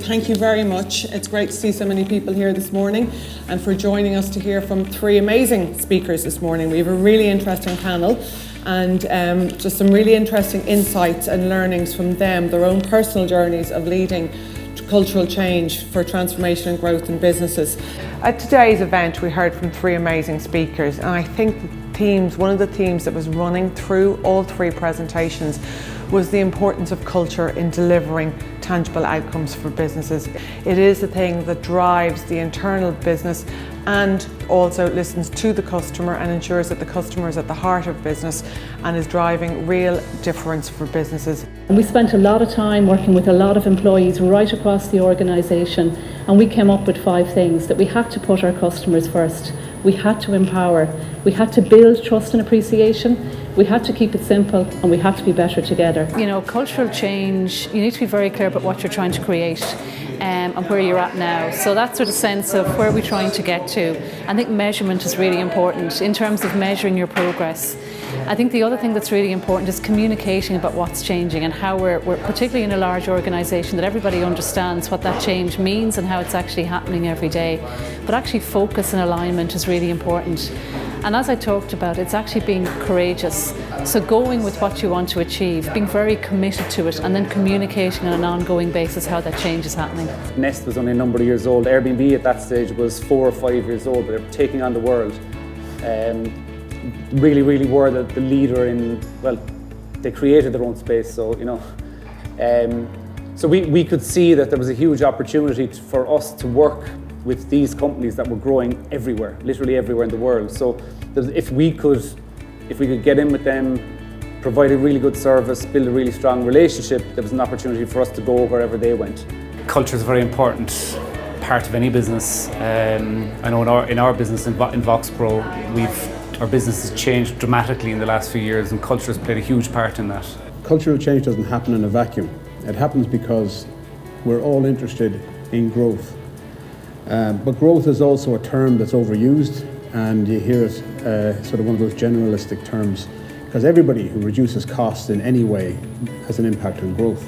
thank you very much. It's great to see so many people here this morning and for joining us to hear from three amazing speakers this morning. We have a really interesting panel and just some really interesting insights and learnings from them, their own personal journeys of leading cultural change for transformation and growth in businesses. At today's event we heard from three amazing speakers, and I think one of the themes that was running through all three presentations was the importance of culture in delivering tangible outcomes for businesses. It is the thing that drives the internal business and also listens to the customer and ensures that the customer is at the heart of business and is driving real difference for businesses. We spent a lot of time working with a lot of employees right across the organisation, and we came up with 5 things: that we had to put our customers first, we had to empower, we had to build trust and appreciation, we had to keep it simple, and we had to be better together. You know, cultural change, you need to be very clear about what you're trying to create and where you're at now. So that sort of sense of where we're trying to get to. I think measurement is really important in terms of measuring your progress. I think the other thing that's really important is communicating about what's changing and how we're particularly in a large organisation, that everybody understands what that change means and how it's actually happening every day. But actually focus and alignment is really important. And as I talked about, it's actually being courageous. So going with what you want to achieve, being very committed to it, and then communicating on an ongoing basis how that change is happening. Nest was only a number of years old. Airbnb at that stage was 4 or 5 years old, but they were taking on the world. Really were the leader in, well, they created their own space, so, you know. So we could see that there was a huge opportunity for us to work with these companies that were growing everywhere, literally everywhere in the world. So if we could get in with them, provide a really good service, build a really strong relationship, there was an opportunity for us to go wherever they went. Culture is a very important part of any business. I know in our business in Voxpro, our business has changed dramatically in the last few years, and culture has played a huge part in that. Cultural change doesn't happen in a vacuum. It happens because we're all interested in growth. But growth is also a term that's overused, and you hear it sort of one of those generalistic terms, because everybody who reduces costs in any way has an impact on growth.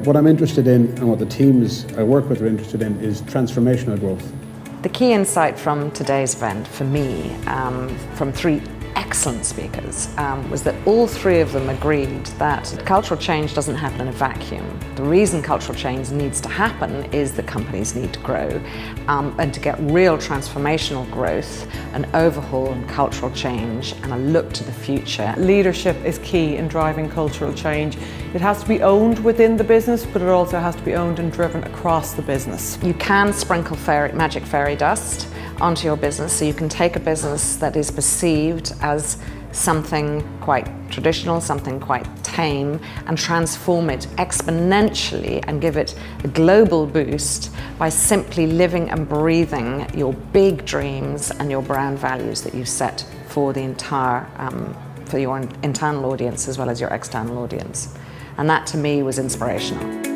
What I'm interested in, and what the teams I work with are interested in, is transformational growth. The key insight from today's event for me, from 3 excellent speakers, was that all 3 of them agreed that cultural change doesn't happen in a vacuum. The reason cultural change needs to happen is that companies need to grow, and to get real transformational growth, an overhaul in cultural change and a look to the future. Leadership is key in driving cultural change. It has to be owned within the business, but it also has to be owned and driven across the business. You can sprinkle magic fairy dust onto your business, so you can take a business that is perceived as something quite traditional, something quite tame, and transform it exponentially and give it a global boost by simply living and breathing your big dreams and your brand values that you've set for the entire, for your internal audience as well as your external audience. And that to me was inspirational.